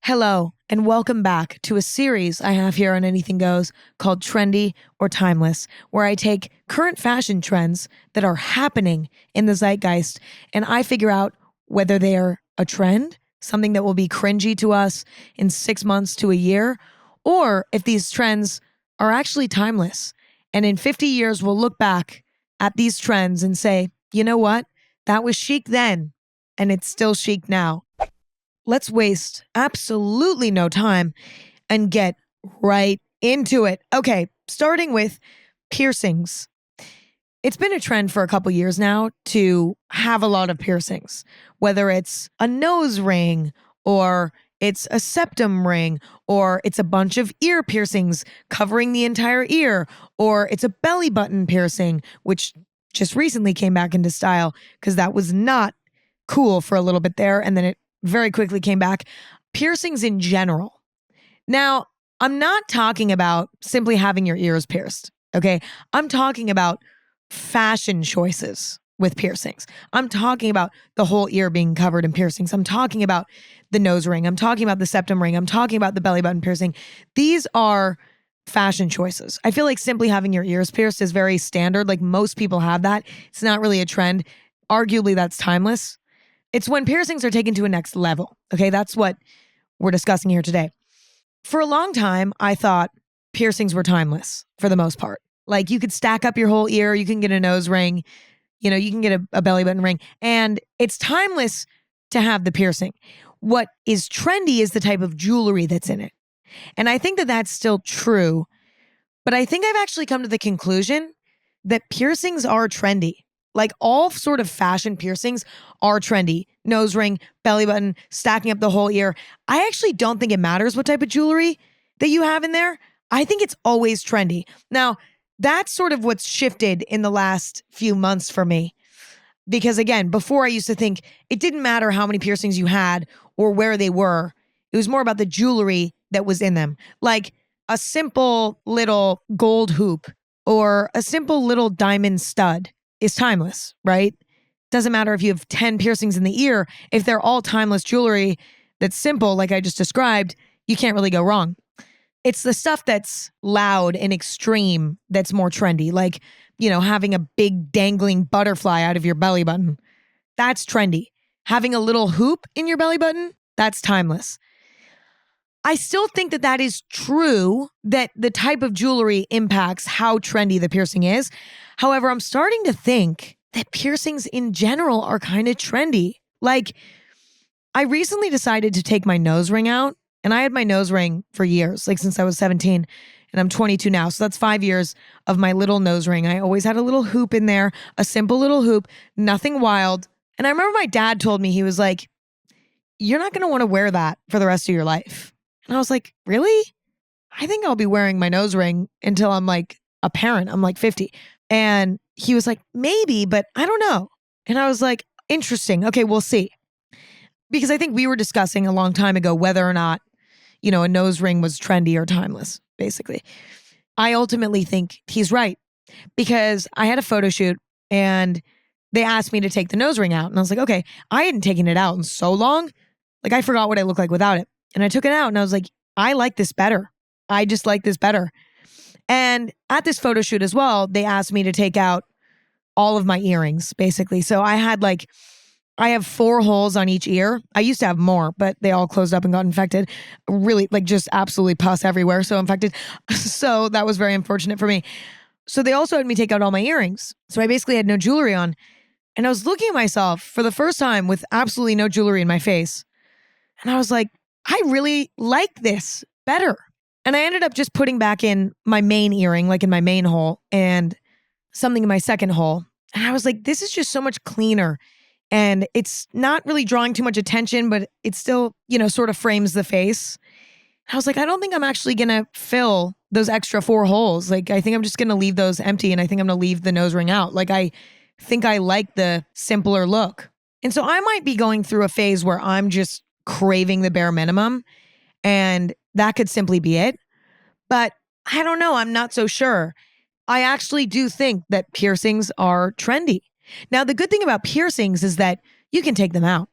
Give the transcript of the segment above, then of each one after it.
Hello, and welcome back to a series I have here on Anything Goes called Trendy or Timeless, where I take current fashion trends that are happening in the zeitgeist and I figure out whether they're a trend, something that will be cringy to us in 6 months to a year, or if these trends are actually timeless. And in 50 years, we'll look back at these trends and say, you know what? That was chic then, and it's still chic now. Let's waste absolutely no time and get right into it. Okay, starting with piercings. It's been a trend for a couple years now to have a lot of piercings, whether it's a nose ring or it's a septum ring or it's a bunch of ear piercings covering the entire ear or it's a belly button piercing, which just recently came back into style because that was not cool for a little bit there and then it very quickly came back. Piercings in general. Now, I'm not talking about simply having your ears pierced, okay? I'm talking about fashion choices with piercings. I'm talking about the whole ear being covered in piercings. I'm talking about the nose ring. I'm talking about the septum ring. I'm talking about the belly button piercing. These are fashion choices. I feel like simply having your ears pierced is very standard. Like most people have that. It's not really a trend. Arguably, that's timeless. It's when piercings are taken to a next level. Okay, that's what we're discussing here today. For a long time, I thought piercings were timeless for the most part. Like you could stack up your whole ear, you can get a nose ring, you can get a belly button ring, and it's timeless to have the piercing. What is trendy is the type of jewelry that's in it. And I think that that's still true, but I think I've actually come to the conclusion that piercings are trendy. Like all sort of fashion piercings are trendy. Nose ring, belly button, stacking up the whole ear. I actually don't think it matters what type of jewelry that you have in there. I think it's always trendy. Now, that's sort of what's shifted in the last few months for me. Because again, before I used to think it didn't matter how many piercings you had or where they were. It was more about the jewelry that was in them. Like a simple little gold hoop or a simple little diamond stud is timeless, right? Doesn't matter if you have 10 piercings in the ear. If they're all timeless jewelry that's simple, like I just described, you can't really go wrong. It's the stuff that's loud and extreme that's more trendy, like, having a big dangling butterfly out of your belly button. That's trendy. Having a little hoop in your belly button, that's timeless. I still think that that is true, that the type of jewelry impacts how trendy the piercing is. However, I'm starting to think that piercings in general are kind of trendy. Like, I recently decided to take my nose ring out, and I had my nose ring for years, like since I was 17, and I'm 22 now. So that's 5 years of my little nose ring. I always had a little hoop in there, a simple little hoop, nothing wild. And I remember my dad told me, he was like, "You're not going to want to wear that for the rest of your life." And I was like, really? I think I'll be wearing my nose ring until I'm like a parent. I'm like 50. And he was like, maybe, but I don't know. And I was like, interesting. Okay, we'll see. Because I think we were discussing a long time ago whether or not, a nose ring was trendy or timeless, basically. I ultimately think he's right because I had a photo shoot and they asked me to take the nose ring out. And I was like, okay, I hadn't taken it out in so long. Like I forgot what I looked like without it. And I took it out and I was like, I like this better. I just like this better. And at this photo shoot as well, they asked me to take out all of my earrings, basically. So I have 4 holes on each ear. I used to have more, but they all closed up and got infected. Really, like just absolutely pus everywhere. So infected. So that was very unfortunate for me. So they also had me take out all my earrings. So I basically had no jewelry on. And I was looking at myself for the first time with absolutely no jewelry in my face. And I was like, I really like this better. And I ended up just putting back in my main earring, like in my main hole, and something in my second hole. And I was like, this is just so much cleaner. And it's not really drawing too much attention, but it still, sort of frames the face. I was like, I don't think I'm actually going to fill those extra 4 holes. Like, I think I'm just going to leave those empty and I think I'm going to leave the nose ring out. Like, I think I like the simpler look. And so I might be going through a phase where I'm just craving the bare minimum and that could simply be it. But I don't know. I'm not so sure. I actually do think that piercings are trendy. Now, the good thing about piercings is that you can take them out.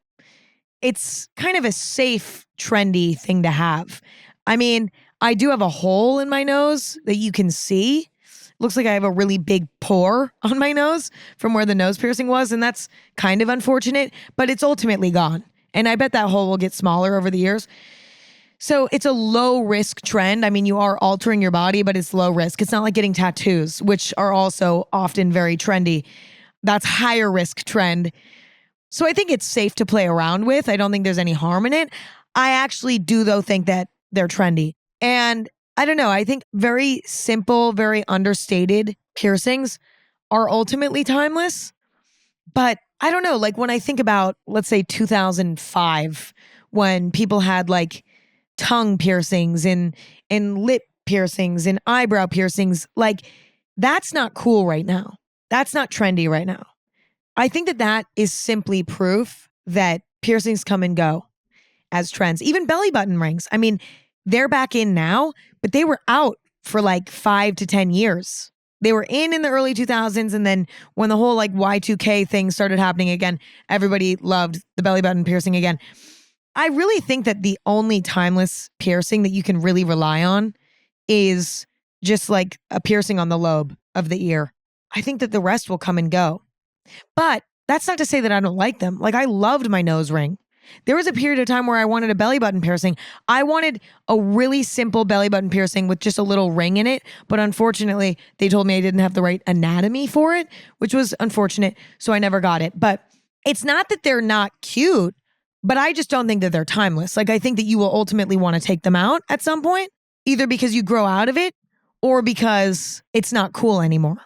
it's kind of a safe, trendy thing to have. I mean, I do have a hole in my nose that you can see. Looks like I have a really big pore on my nose from where the nose piercing was, and that's kind of unfortunate, but it's ultimately gone. And I bet that hole will get smaller over the years. So it's a low risk trend. I mean, you are altering your body, but it's low risk. It's not like getting tattoos, which are also often very trendy. That's higher risk trend. So I think it's safe to play around with. I don't think there's any harm in it. I actually do, though, think that they're trendy. And I don't know. I think very simple, very understated piercings are ultimately timeless. But I don't know. Like when I think about, let's say 2005, when people had like tongue piercings and lip piercings and eyebrow piercings, like that's not cool right now. That's not trendy right now. I think that that is simply proof that piercings come and go as trends. Even belly button rings. I mean, they're back in now, but they were out for like 5 to 10 years. They were in the early 2000s. And then when the whole like Y2K thing started happening again, everybody loved the belly button piercing again. I really think that the only timeless piercing that you can really rely on is just like a piercing on the lobe of the ear. I think that the rest will come and go. But that's not to say that I don't like them. Like I loved my nose ring. There was a period of time where I wanted a belly button piercing. I wanted a really simple belly button piercing with just a little ring in it. But unfortunately, they told me I didn't have the right anatomy for it, which was unfortunate. So I never got it. But it's not that they're not cute, but I just don't think that they're timeless. Like I think that you will ultimately want to take them out at some point, either because you grow out of it or because it's not cool anymore.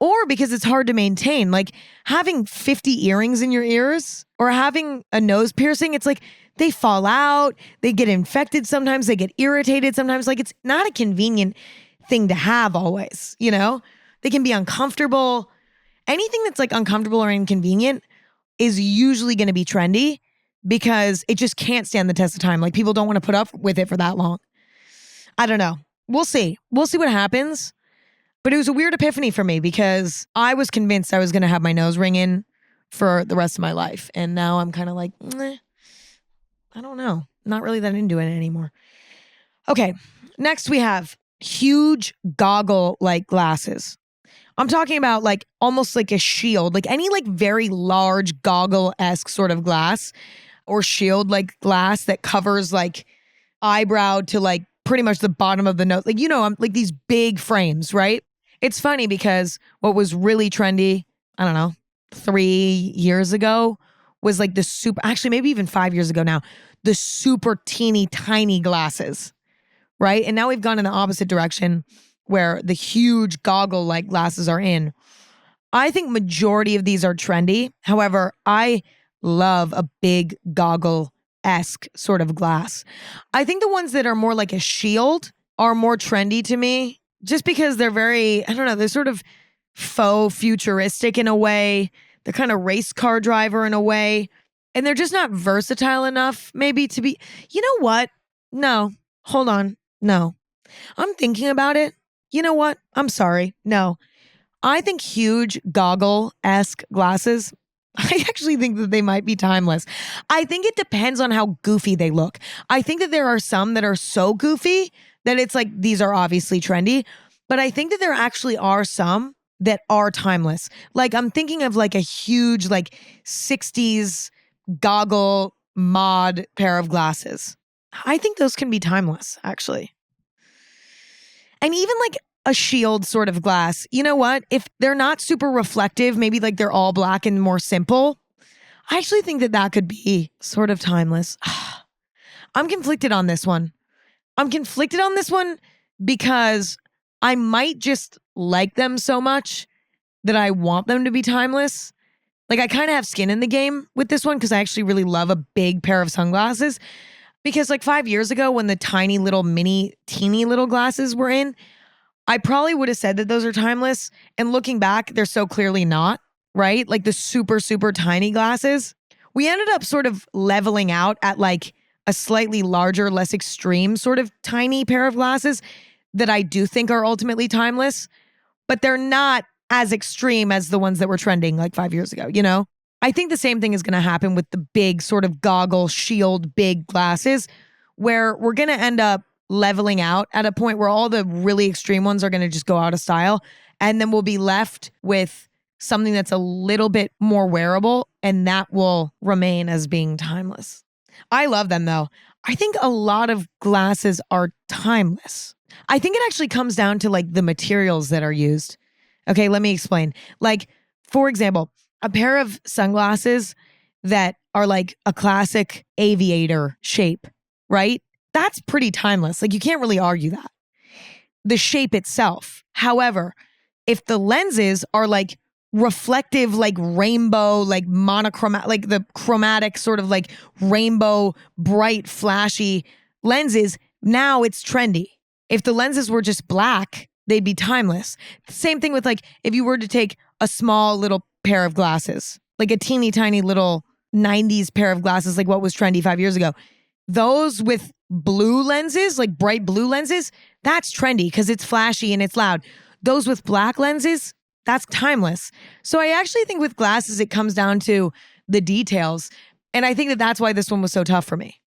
Or because it's hard to maintain. Like having 50 earrings in your ears or having a nose piercing, it's like they fall out, they get infected sometimes, they get irritated sometimes. Like it's not a convenient thing to have always, you know? They can be uncomfortable. Anything that's like uncomfortable or inconvenient is usually going to be trendy because it just can't stand the test of time. Like people don't want to put up with it for that long. I don't know. We'll see. We'll see what happens. But it was a weird epiphany for me because I was convinced I was going to have my nose ring in for the rest of my life. And now I'm kind of like, I don't know. Not really that into it anymore. Okay. Next we have huge goggle-like glasses. I'm talking about like almost like a shield, like any like very large goggle-esque sort of glass or shield like glass that covers like eyebrow to like pretty much the bottom of the nose. Like, you know, I'm like these big frames, right? It's funny because what was really trendy, I don't know, 3 years ago was like the super, actually maybe even 5 years ago now, the super teeny tiny glasses, right? And now we've gone in the opposite direction where the huge goggle-like glasses are in. I think majority of these are trendy. However, I love a big goggle-esque sort of glass. I think the ones that are more like a shield are more trendy to me just because they're very, I don't know, they're sort of faux futuristic in a way. They're kind of race car driver in a way. And they're just not versatile enough maybe to be, you know what? No, hold on. No, I'm thinking about it. You know what? I'm sorry. No, I think huge goggle-esque glasses, I actually think that they might be timeless. I think it depends on how goofy they look. I think that there are some that are so goofy that it's like, these are obviously trendy. But I think that there actually are some that are timeless. Like I'm thinking of like a huge like 60s goggle mod pair of glasses. I think those can be timeless, actually. And even like a shield sort of glass. You know what? If they're not super reflective, maybe like they're all black and more simple, I actually think that that could be sort of timeless. I'm conflicted on this one. I'm conflicted on this one because I might just like them so much that I want them to be timeless. Like I kind of have skin in the game with this one because I actually really love a big pair of sunglasses. Because like 5 years ago when the tiny little teeny little glasses were in, I probably would have said that those are timeless. And looking back, they're so clearly not, right? Like the super, super tiny glasses. We ended up sort of leveling out at like a slightly larger, less extreme sort of tiny pair of glasses that I do think are ultimately timeless, but they're not as extreme as the ones that were trending like 5 years ago, you know? I think the same thing is going to happen with the big sort of goggle, shield, big glasses, where we're going to end up leveling out at a point where all the really extreme ones are going to just go out of style. And then we'll be left with something that's a little bit more wearable, and that will remain as being timeless. I love them though. I think a lot of glasses are timeless. I think it actually comes down to like the materials that are used. Okay, let me explain. Like, for example, a pair of sunglasses that are like a classic aviator shape, right? That's pretty timeless. Like, you can't really argue that. The shape itself. However, if the lenses are like reflective, like rainbow, like monochromatic, like the chromatic sort of like rainbow, bright, flashy lenses, now it's trendy. If the lenses were just black, they'd be timeless. Same thing with like if you were to take a small little pair of glasses, like a teeny tiny little 90s pair of glasses, like what was trendy 5 years ago. Those with blue lenses, like bright blue lenses, that's trendy because it's flashy and it's loud. Those with black lenses, that's timeless. So I actually think with glasses, it comes down to the details. And I think that that's why this one was so tough for me.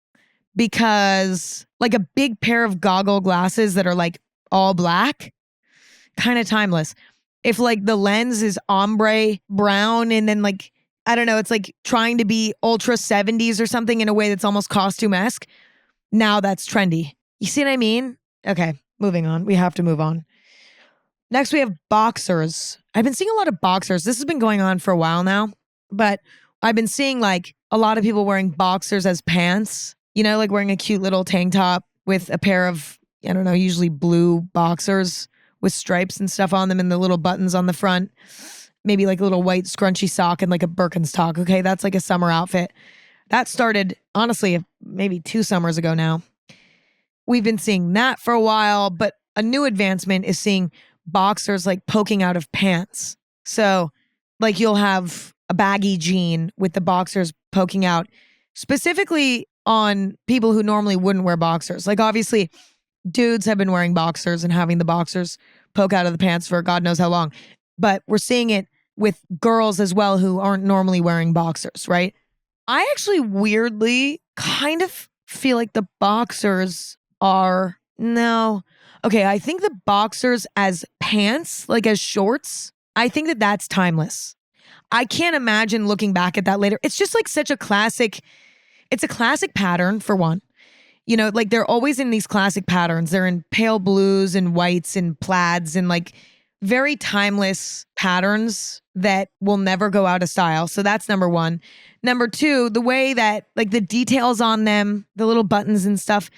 Because like a big pair of goggle glasses that are like all black, kind of timeless. If like the lens is ombre brown and then like, I don't know, it's like trying to be ultra 70s or something in a way that's almost costume-esque, now that's trendy. You see what I mean? Okay, moving on. We have to move on. Next, we have boxers. I've been seeing a lot of boxers. This has been going on for a while now, but I've been seeing like a lot of people wearing boxers as pants, you know, like wearing a cute little tank top with a pair of, I don't know, usually blue boxers with stripes and stuff on them and the little buttons on the front. Maybe like a little white scrunchy sock and like a Birkenstock. Okay, that's like a summer outfit. That started, honestly, maybe 2 summers ago now. We've been seeing that for a while, but a new advancement is seeing boxers like poking out of pants. So like you'll have a baggy jean with the boxers poking out, specifically on people who normally wouldn't wear boxers. Like obviously dudes have been wearing boxers and having the boxers poke out of the pants for God knows how long. But we're seeing it with girls as well who aren't normally wearing boxers, right? I actually weirdly kind of feel like the boxers are, no. Okay, I think the boxers as pants, like as shorts, I think that that's timeless. I can't imagine looking back at that later. It's just like such a classic, it's a classic pattern for one. You know, like they're always in these classic patterns. They're in pale blues and whites and plaids and like very timeless patterns that will never go out of style. So that's number one. Number two, the way that like the details on them, the little buttons and stuff,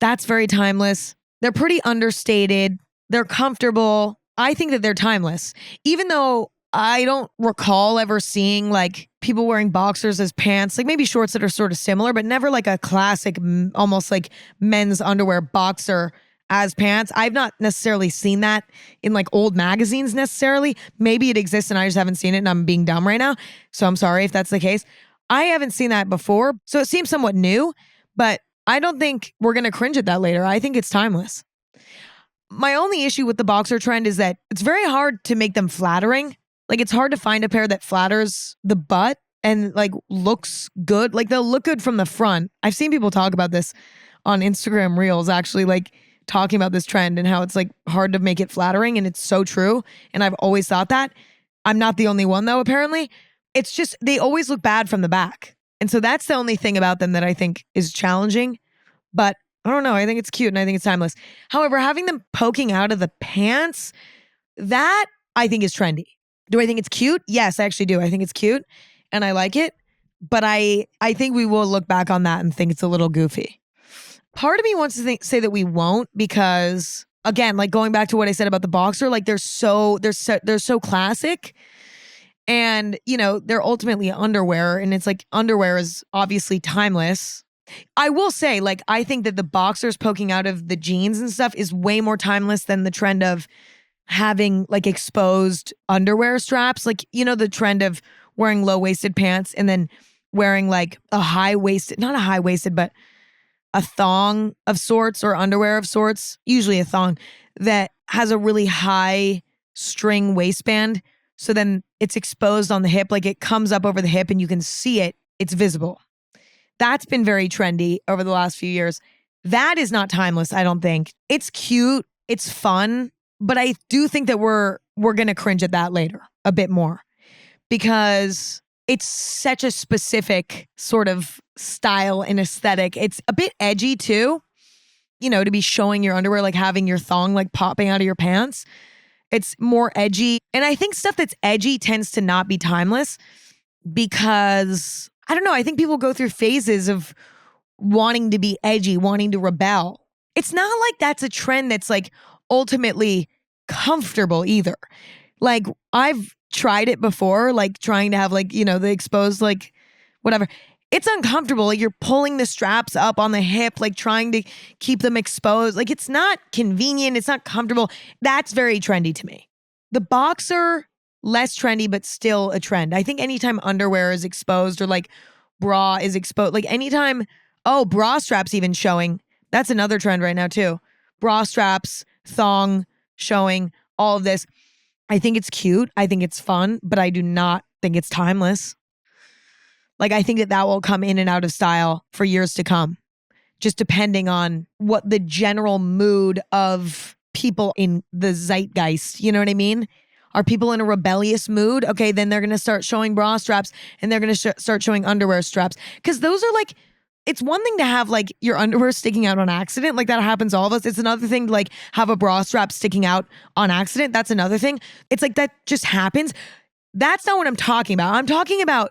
that's very timeless. They're pretty understated. They're comfortable. I think that they're timeless. Even though I don't recall ever seeing like people wearing boxers as pants, like maybe shorts that are sort of similar, but never like a classic, almost like men's underwear boxer as pants. I've not necessarily seen that in like old magazines necessarily. Maybe it exists and I just haven't seen it and I'm being dumb right now. So I'm sorry if that's the case. I haven't seen that before. So it seems somewhat new, but I don't think we're going to cringe at that later. I think it's timeless. My only issue with the boxer trend is that it's very hard to make them flattering. Like it's hard to find a pair that flatters the butt and like looks good. Like they'll look good from the front. I've seen people talk about this on Instagram Reels, actually like talking about this trend and how it's like hard to make it flattering, and it's so true. And I've always thought that. I'm not the only one though, apparently. It's just they always look bad from the back. And so that's the only thing about them that I think is challenging. But I don't know. I think it's cute and I think it's timeless. However, having them poking out of the pants, that I think is trendy. Do I think it's cute? Yes, I actually do. I think it's cute and I like it. But I think we will look back on that and think it's a little goofy. Part of me wants to say that we won't because, again, like going back to what I said about the boxer, like they're so classic. And, you know, they're ultimately underwear, and it's like underwear is obviously timeless. I will say, like, I think that the boxers poking out of the jeans and stuff is way more timeless than the trend of having like exposed underwear straps. Like, you know, the trend of wearing low-waisted pants and then wearing like a high-waisted, not a high-waisted, but a thong of sorts or underwear of sorts, usually a thong that has a really high string waistband So then it's exposed on the hip, like it comes up over the hip and you can see it. It's visible. That's been very trendy over the last few years. That is not timeless, I don't think. It's cute, it's fun, but I do think that we're going to cringe at that later a bit more because it's such a specific sort of style and aesthetic. It's a bit edgy too, you know, to be showing your underwear, like having your thong like popping out of your pants. It's more edgy. And I think stuff that's edgy tends to not be timeless because, I don't know, I think people go through phases of wanting to be edgy, wanting to rebel. It's not like that's a trend that's like ultimately comfortable either. Like I've tried it before, like trying to have like, you know, the exposed like whatever. It's uncomfortable. Like you're pulling the straps up on the hip, like trying to keep them exposed. Like it's not convenient. It's not comfortable. That's very trendy to me. The boxer, less trendy, but still a trend. I think anytime underwear is exposed or like bra is exposed, like anytime, bra straps even showing. That's another trend right now too. Bra straps, thong showing, all of this. I think it's cute. I think it's fun, but I do not think it's timeless. Like I think that will come in and out of style for years to come, just depending on what the general mood of people in the zeitgeist, you know what I mean? Are people in a rebellious mood? Okay, then they're going to start showing bra straps and they're going to start showing underwear straps. Because those are like, it's one thing to have like your underwear sticking out on accident. Like that happens to all of us. It's another thing to like have a bra strap sticking out on accident. That's another thing. It's like that just happens. That's not what I'm talking about. I'm talking about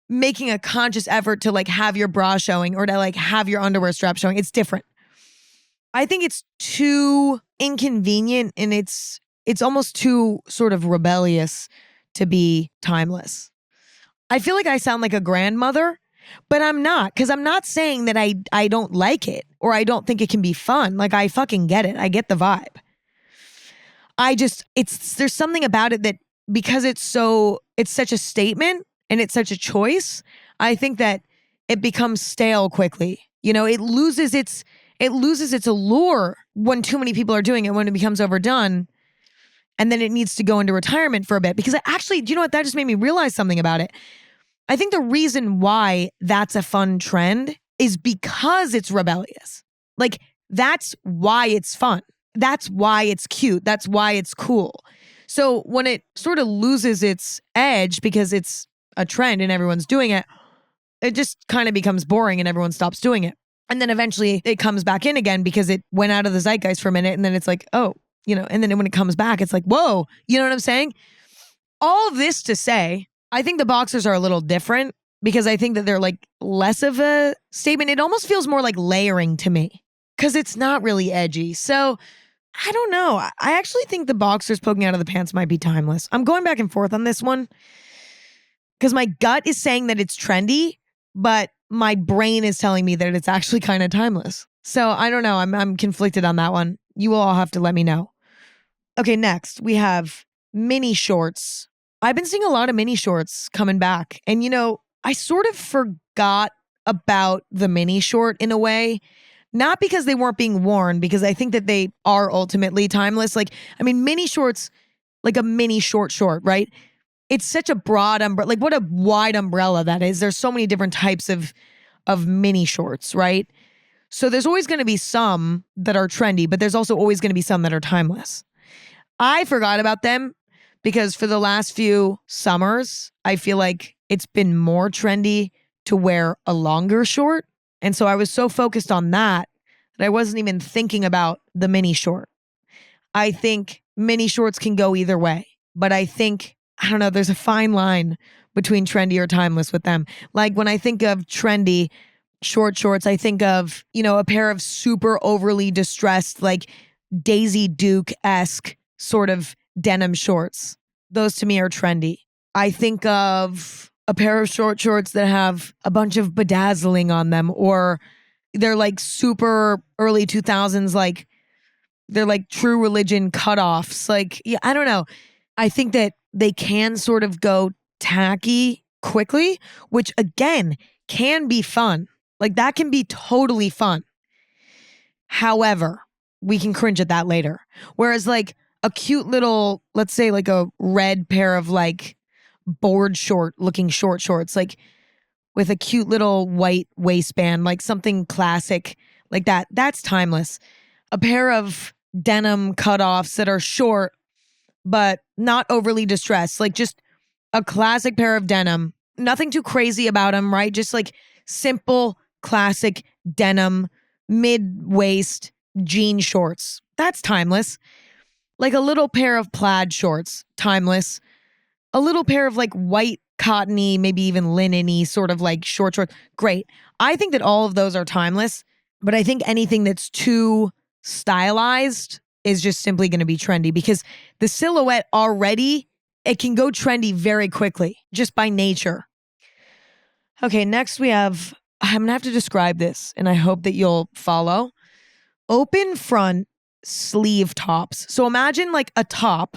making a conscious effort to like have your bra showing or to like have your underwear strap showing. It's different. I think it's too inconvenient and it's almost too sort of rebellious to be timeless. I feel like I sound like a grandmother, but I'm not, because I'm not saying that I don't like it or I don't think it can be fun. Like I fucking get it. I get the vibe. There's something about it that because it's such a statement and it's such a choice, I think that it becomes stale quickly. You know, it loses its allure when too many people are doing it, when it becomes overdone. And then it needs to go into retirement for a bit. Because do you know what? That just made me realize something about it. I think the reason why that's a fun trend is because it's rebellious. Like, that's why it's fun. That's why it's cute. That's why it's cool. So when it sort of loses its edge because it's a trend and everyone's doing it, it just kind of becomes boring and everyone stops doing it. And then eventually it comes back in again because it went out of the zeitgeist for a minute. And then it's like, oh, you know, and then when it comes back, it's like, whoa, you know what I'm saying? All of this to say, I think the boxers are a little different because I think that they're like less of a statement. It almost feels more like layering to me because it's not really edgy. So I don't know. I actually think the boxers poking out of the pants might be timeless. I'm going back and forth on this one because my gut is saying that it's trendy, but my brain is telling me that it's actually kind of timeless. So I don't know. I'm conflicted on that one. You will all have to let me know. Okay, next we have mini shorts. I've been seeing a lot of mini shorts coming back. And, you know, I sort of forgot about the mini short in a way, not because they weren't being worn, because I think that they are ultimately timeless. Like, I mean, mini shorts, like a mini short, right? It's such a broad umbrella, like what a wide umbrella that is. There's so many different types of mini shorts, right? So there's always going to be some that are trendy, but there's also always going to be some that are timeless. I forgot about them because for the last few summers, I feel like it's been more trendy to wear a longer short. And so I was so focused on that I wasn't even thinking about the mini short. I think mini shorts can go either way, but I think, I don't know, there's a fine line between trendy or timeless with them. Like when I think of trendy short shorts, I think of, you know, a pair of super overly distressed, like Daisy Duke-esque sort of denim shorts. Those to me are trendy. I think of a pair of short shorts that have a bunch of bedazzling on them, or they're like super early 2000s, like they're like True Religion cutoffs. Like, yeah, I don't know. I think that they can sort of go tacky quickly, which again can be fun. Like that can be totally fun. However, we can cringe at that later. Whereas like a cute little, let's say like a red pair of like board short looking short shorts, like with a cute little white waistband, like something classic like that. That's timeless. A pair of denim cutoffs that are short, but not overly distressed, like just a classic pair of denim. Nothing too crazy about them, right? Just like simple, classic denim, mid waist jean shorts. That's timeless. Like a little pair of plaid shorts, timeless. A little pair of like white cottony, maybe even linen-y sort of like short shorts. Great. I think that all of those are timeless, but I think anything that's too stylized is just simply going to be trendy because the silhouette already, it can go trendy very quickly just by nature. Okay, next we have, I'm going to have to describe this and I hope that you'll follow. Open front sleeve tops. So imagine like a top.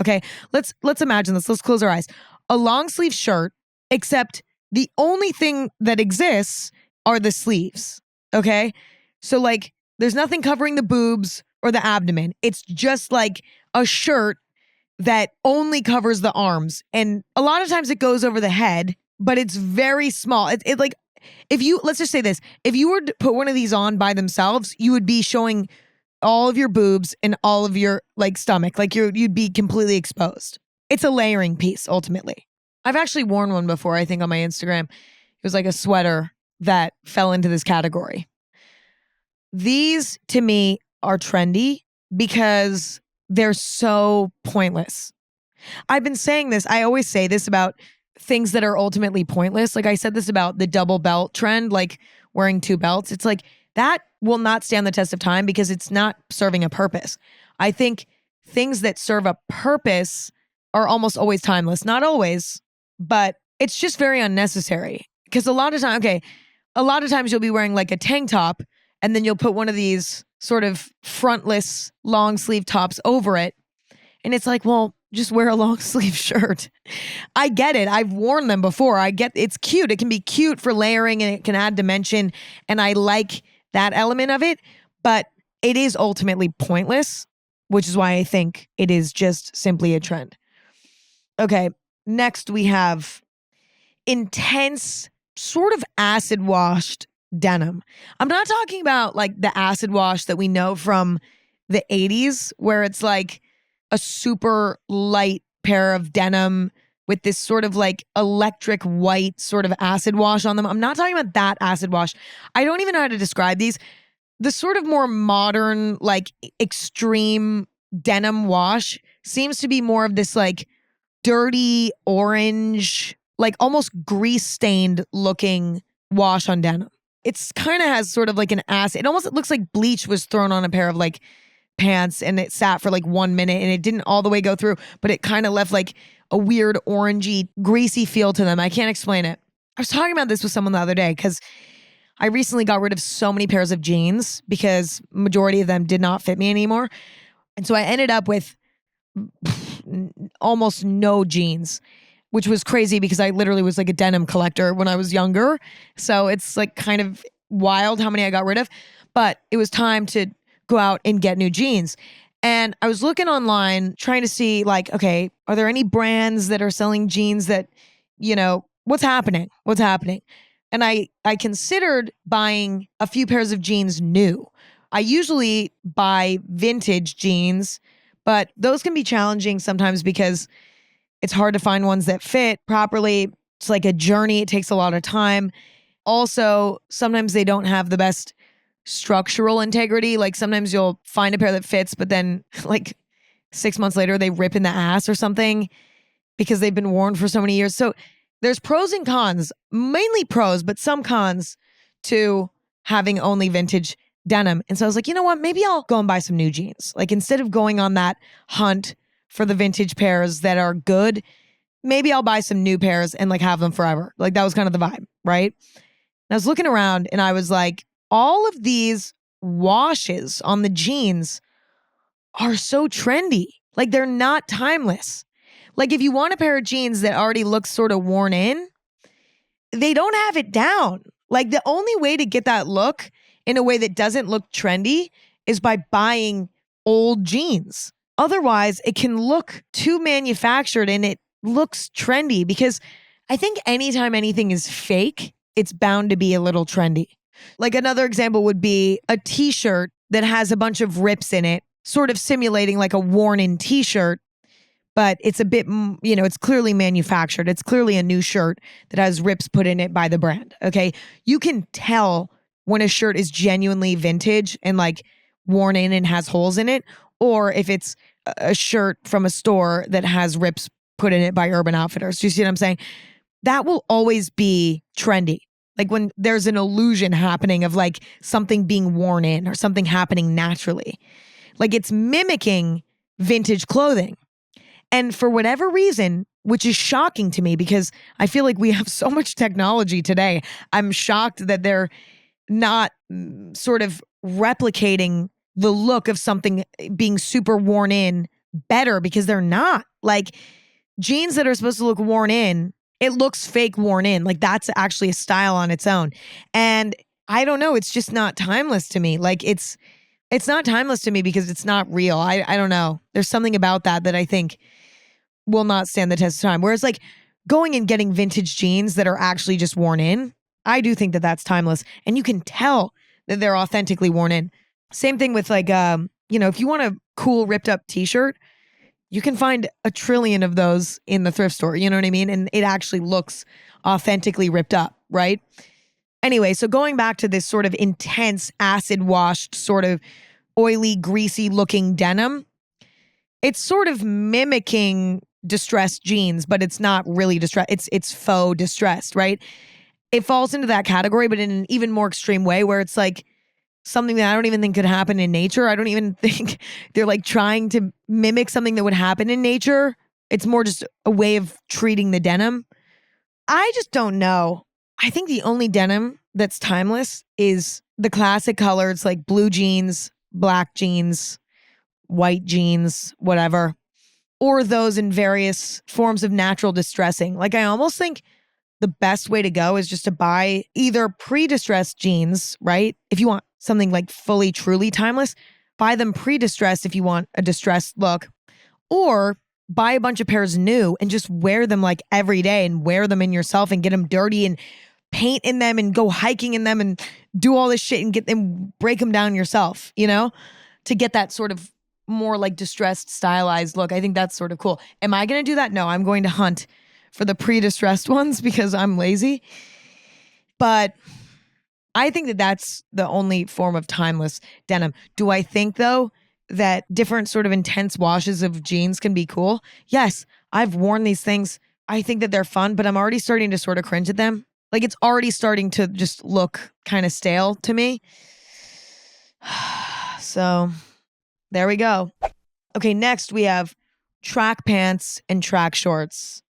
Okay, let's imagine this. Let's close our eyes. A long sleeve shirt, except the only thing that exists are the sleeves. Okay, so like there's nothing covering the boobs or the abdomen. It's just like a shirt that only covers the arms, and a lot of times it goes over the head, but it's very small. It like if you, let's just say this, if you were to put one of these on by themselves, you would be showing all of your boobs and all of your like stomach, like you'd be completely exposed. It's a layering piece ultimately. I've actually worn one before, I think on my Instagram. It was like a sweater that fell into this category. These to me are trendy because they're so pointless. I've been saying this, I always say this about things that are ultimately pointless. Like I said this about the double belt trend, like wearing two belts. It's like that will not stand the test of time because it's not serving a purpose. I think things that serve a purpose are almost always timeless. Not always, but it's just very unnecessary. Because a lot of times you'll be wearing like a tank top and then you'll put one of these sort of frontless long sleeve tops over it. And it's like, well, just wear a long sleeve shirt. I get it. I've worn them before. I get it's cute. It can be cute for layering and it can add dimension. And I like that element of it, but it is ultimately pointless, which is why I think it is just simply a trend. Okay, next we have intense, sort of acid washed denim. I'm not talking about like the acid wash that we know from the 80s, where it's like a super light pair of denim with this sort of like electric white sort of acid wash on them. I'm not talking about that acid wash. I don't even know how to describe these. The sort of more modern, like extreme denim wash seems to be more of this like dirty orange, like almost grease stained looking wash on denim. It's kind of has sort of like an acid. It looks like bleach was thrown on a pair of like pants and it sat for like 1 minute and it didn't all the way go through, but it kind of left like a weird orangey, greasy feel to them. I can't explain it. I was talking about this with someone the other day because I recently got rid of so many pairs of jeans because majority of them did not fit me anymore. And so I ended up with almost no jeans, which was crazy because I literally was like a denim collector when I was younger. So it's like kind of wild how many I got rid of. But it was time to go out and get new jeans. And I was looking online trying to see like, okay, are there any brands that are selling jeans that, you know, what's happening? What's happening? And I considered buying a few pairs of jeans new. I usually buy vintage jeans, but those can be challenging sometimes because it's hard to find ones that fit properly. It's like a journey. It takes a lot of time. Also, sometimes they don't have the best structural integrity. Like sometimes you'll find a pair that fits, but then like 6 months later, they rip in the ass or something because they've been worn for so many years. So there's pros and cons, mainly pros, but some cons to having only vintage denim. And so I was like, you know what? Maybe I'll go and buy some new jeans. Like instead of going on that hunt for the vintage pairs that are good, maybe I'll buy some new pairs and like have them forever. Like that was kind of the vibe, right? And I was looking around and I was like, all of these washes on the jeans are so trendy. Like they're not timeless. Like if you want a pair of jeans that already looks sort of worn in, they don't have it down. Like the only way to get that look in a way that doesn't look trendy is by buying old jeans. Otherwise, it can look too manufactured and it looks trendy because I think anytime anything is fake, it's bound to be a little trendy. Like another example would be a t-shirt that has a bunch of rips in it, sort of simulating like a worn-in t-shirt, but it's a bit, it's clearly manufactured. It's clearly a new shirt that has rips put in it by the brand, okay? You can tell when a shirt is genuinely vintage and like worn in and has holes in it, or if it's a shirt from a store that has rips put in it by Urban Outfitters. Do you see what I'm saying? That will always be trendy. Like when there's an illusion happening of like something being worn in or something happening naturally. Like it's mimicking vintage clothing. And for whatever reason, which is shocking to me because I feel like we have so much technology today, I'm shocked that they're not sort of replicating the look of something being super worn in better because they're not. Like jeans that are supposed to look worn in, it looks fake worn in. Like that's actually a style on its own. And I don't know, it's just not timeless to me. Like it's not timeless to me because it's not real. I don't know. There's something about that I think will not stand the test of time. Whereas like going and getting vintage jeans that are actually just worn in, I do think that that's timeless. And you can tell that they're authentically worn in. Same thing with like, if you want a cool ripped up t-shirt, you can find a trillion of those in the thrift store. You know what I mean? And it actually looks authentically ripped up, right? Anyway, so going back to this sort of intense acid washed, sort of oily, greasy looking denim, it's sort of mimicking distressed jeans, but it's not really distressed. It's faux distressed, right? It falls into that category, but in an even more extreme way where it's like something that I don't even think could happen in nature. I don't even think they're like trying to mimic something that would happen in nature. It's more just a way of treating the denim. I just don't know. I think the only denim that's timeless is the classic colors like blue jeans, black jeans, white jeans, whatever, or those in various forms of natural distressing. Like I almost think the best way to go is just to buy either pre-distressed jeans, right? If you want something like fully, truly timeless, buy them pre-distressed if you want a distressed look, or buy a bunch of pairs new and just wear them like every day and wear them in yourself and get them dirty and paint in them and go hiking in them and do all this shit and get them, break them down yourself, to get that sort of more like distressed, stylized look. I think that's sort of cool. Am I going to do that? No, I'm going to hunt for the pre-distressed ones because I'm lazy. But I think that that's the only form of timeless denim. Do I think, though, that different sort of intense washes of jeans can be cool? Yes, I've worn these things. I think that they're fun, but I'm already starting to sort of cringe at them. Like it's already starting to just look kind of stale to me. So there we go. Okay, next we have track pants and track shorts.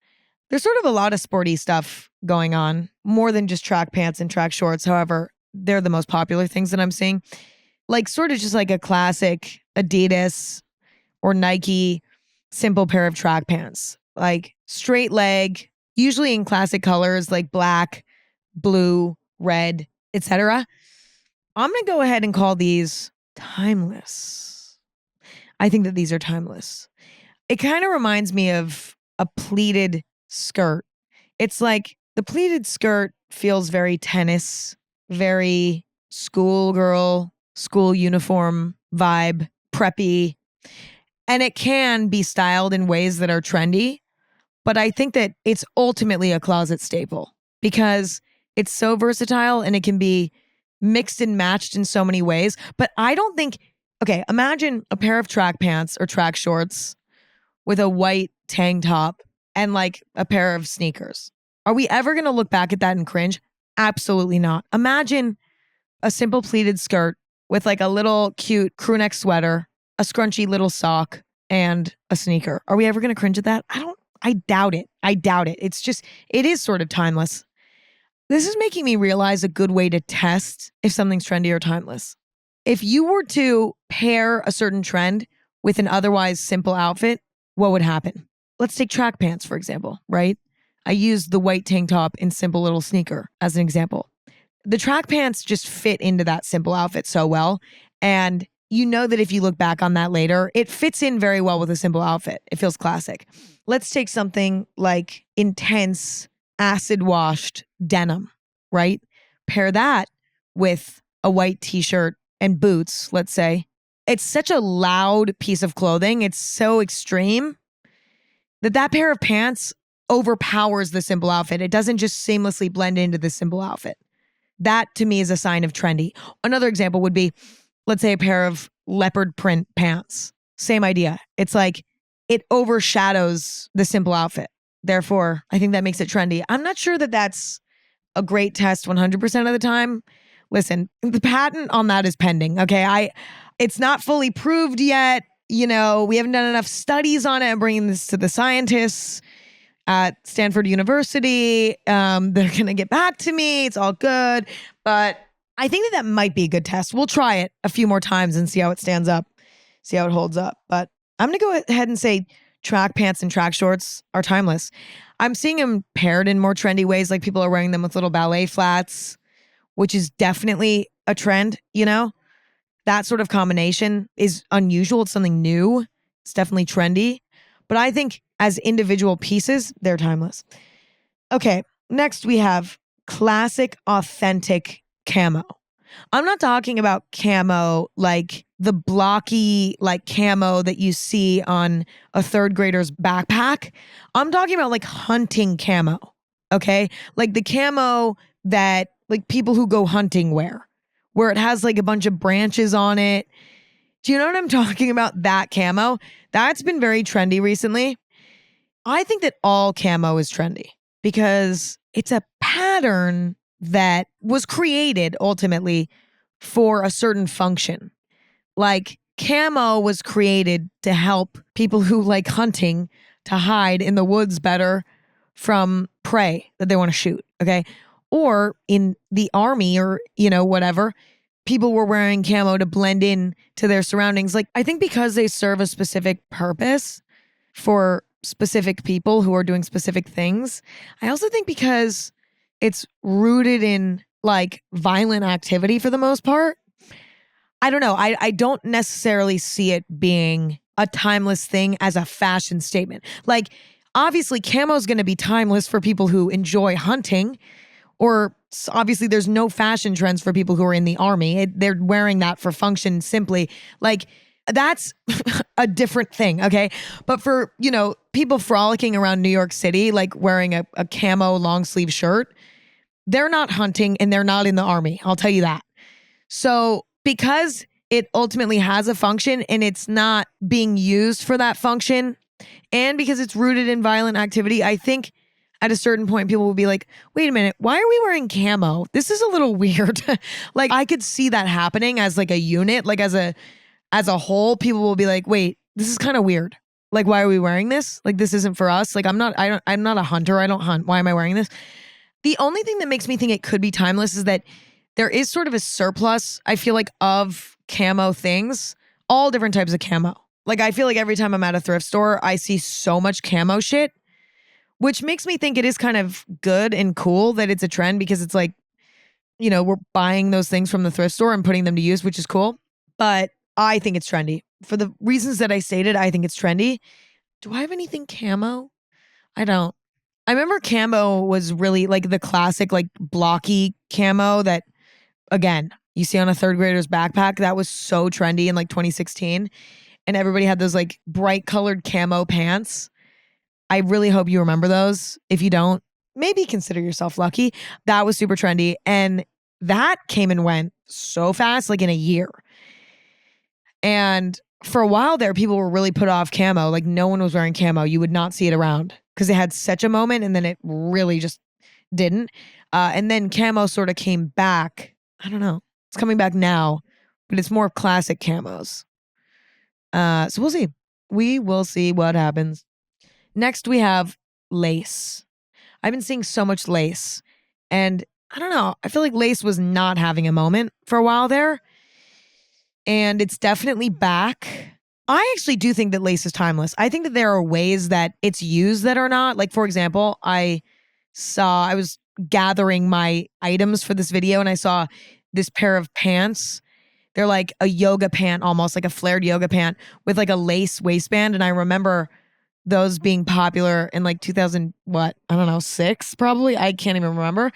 There's sort of a lot of sporty stuff going on, more than just track pants and track shorts. However, they're the most popular things that I'm seeing. Like sort of just like a classic Adidas or Nike simple pair of track pants. Like straight leg, usually in classic colors like black, blue, red, etc. I'm going to go ahead and call these timeless. I think that these are timeless. It kind of reminds me of a pleated skirt. It's like the pleated skirt feels very tennis, very schoolgirl, school uniform vibe, preppy. And it can be styled in ways that are trendy. But I think that it's ultimately a closet staple because it's so versatile and it can be mixed and matched in so many ways. But I don't think, okay, imagine a pair of track pants or track shorts with a white tank top and like a pair of sneakers. Are we ever going to look back at that and cringe? Absolutely not. Imagine a simple pleated skirt with like a little cute crew neck sweater, a scrunchy little sock, and a sneaker. Are we ever going to cringe at that? I doubt it. It is sort of timeless. This is making me realize a good way to test if something's trendy or timeless. If you were to pair a certain trend with an otherwise simple outfit, what would happen? Let's take track pants, for example, right? I used the white tank top and simple little sneaker as an example. The track pants just fit into that simple outfit so well. And you know that if you look back on that later, it fits in very well with a simple outfit. It feels classic. Let's take something like intense acid washed denim, right? Pair that with a white t-shirt and boots, let's say. It's such a loud piece of clothing. It's so extreme that pair of pants overpowers the simple outfit. It doesn't just seamlessly blend into the simple outfit. That to me is a sign of trendy. Another example would be, let's say, a pair of leopard print pants. Same idea. It's like it overshadows the simple outfit. Therefore, I think that makes it trendy. I'm not sure that that's a great test 100% of the time. Listen, the patent on that is pending. Okay. It's not fully proved yet. You know, we haven't done enough studies on it. I'm bringing this to the scientists at Stanford University. They're going to get back to me. It's all good. But I think that might be a good test. We'll try it a few more times and see how it stands up, see how it holds up. But I'm going to go ahead and say track pants and track shorts are timeless. I'm seeing them paired in more trendy ways. Like people are wearing them with little ballet flats, which is definitely a trend, you know? That sort of combination is unusual. It's something new. It's definitely trendy. But I think as individual pieces, they're timeless. Okay, next we have classic, authentic camo. I'm not talking about camo like the blocky like camo that you see on a third grader's backpack. I'm talking about like hunting camo, okay? Like the camo that like people who go hunting wear, where it has like a bunch of branches on it. Do you know what I'm talking about? That camo? That's been very trendy recently. I think that all camo is trendy because it's a pattern that was created ultimately for a certain function. Like camo was created to help people who like hunting to hide in the woods better from prey that they want to shoot, okay? Or in the army or, you know, whatever, people were wearing camo to blend in to their surroundings. Like, I think because they serve a specific purpose for specific people who are doing specific things. I also think because it's rooted in like violent activity for the most part. I don't know. I don't necessarily see it being a timeless thing as a fashion statement. Like, obviously, camo is going to be timeless for people who enjoy hunting. Or obviously, there's no fashion trends for people who are in the army. They're wearing that for function simply. Like, that's a different thing, okay? But for, you know, people frolicking around New York City, like wearing a camo long sleeve shirt, they're not hunting and they're not in the army. I'll tell you that. So because it ultimately has a function and it's not being used for that function, and because it's rooted in violent activity, I think at a certain point, people will be like, wait a minute, why are we wearing camo? This is a little weird. Like, I could see that happening as like a unit, like as a whole. People will be like, wait, this is kind of weird. Like, why are we wearing this? Like, this isn't for us. Like, I'm not a hunter. I don't hunt. Why am I wearing this? The only thing that makes me think it could be timeless is that there is sort of a surplus, I feel like, of camo things, all different types of camo. Like, I feel like every time I'm at a thrift store, I see so much camo shit, which makes me think it is kind of good and cool that it's a trend because it's like, you know, we're buying those things from the thrift store and putting them to use, which is cool. But I think it's trendy. For the reasons that I stated, I think it's trendy. Do I have anything camo? I don't. I remember camo was really like the classic, like blocky camo that, again, you see on a third grader's backpack. That was so trendy in like 2016. And everybody had those like bright colored camo pants. I really hope you remember those. If you don't, maybe consider yourself lucky. That was super trendy. And that came and went so fast, like in a year. And for a while there, people were really put off camo. Like no one was wearing camo. You would not see it around because it had such a moment and then it really just didn't. And then camo sort of came back. I don't know. It's coming back now, but it's more classic camos. So we'll see. We will see what happens. Next, we have lace. I've been seeing so much lace. And I don't know. I feel like lace was not having a moment for a while there. And it's definitely back. I actually do think that lace is timeless. I think that there are ways that it's used that are not. Like, for example, I was gathering my items for this video and I saw this pair of pants They're like a yoga pant, almost like a flared yoga pant with like a lace waistband. And I remember those being popular in like 2000, what? I don't know, 6 probably. I can't even remember.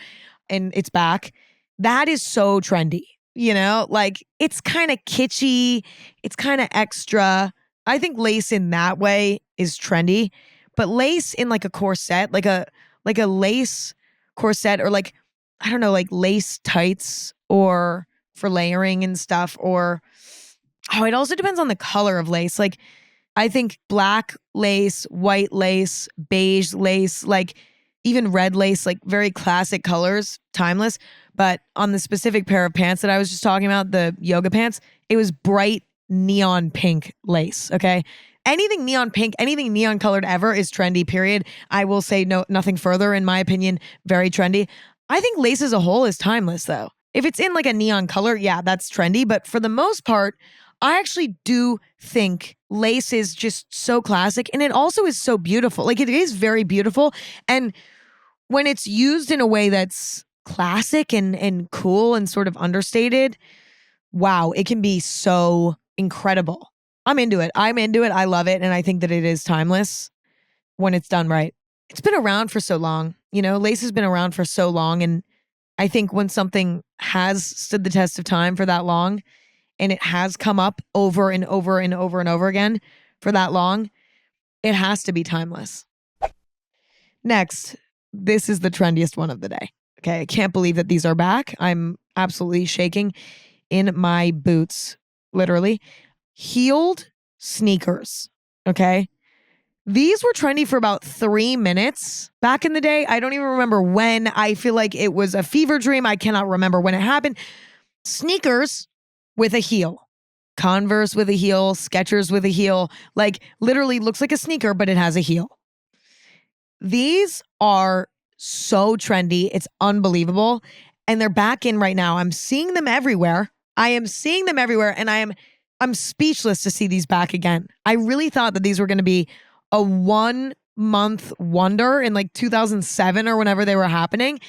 And it's back. That is so trendy, you know? Like it's kind of kitschy, it's kind of extra. I think lace in that way is trendy, but lace in like a corset, like a lace corset or like I don't know, like lace tights or for layering and stuff or it also depends on the color of lace. Like I think black lace, white lace, beige lace, like even red lace, like very classic colors, timeless. But on the specific pair of pants that I was just talking about, the yoga pants, it was bright neon pink lace. Okay. Anything neon pink, anything neon colored ever is trendy, period. I will say nothing further, in my opinion, very trendy. I think lace as a whole is timeless though. If it's in like a neon color, yeah, that's trendy. But for the most part, I actually do think lace is just so classic and it also is so beautiful. Like it is very beautiful. And when it's used in a way that's classic and cool and sort of understated, wow, it can be so incredible. I'm into it. I love it. And I think that it is timeless when it's done right. It's been around for so long. You know, lace has been around for so long. And I think when something has stood the test of time for that long and it has come up over and over and over and over again for that long, it has to be timeless. Next, this is the trendiest one of the day. Okay, I can't believe that these are back. I'm absolutely shaking in my boots, literally. Heeled sneakers. Okay. These were trendy for about 3 minutes back in the day. I don't even remember when. I feel like it was a fever dream. I cannot remember when it happened. Sneakers with a heel. Converse with a heel, Skechers with a heel. Like literally looks like a sneaker, but it has a heel. These are so trendy. It's unbelievable. And they're back in right now. I'm seeing them everywhere. And I'm speechless to see these back again. I really thought that these were going to be a 1-month wonder in like 2007 or whenever they were happening.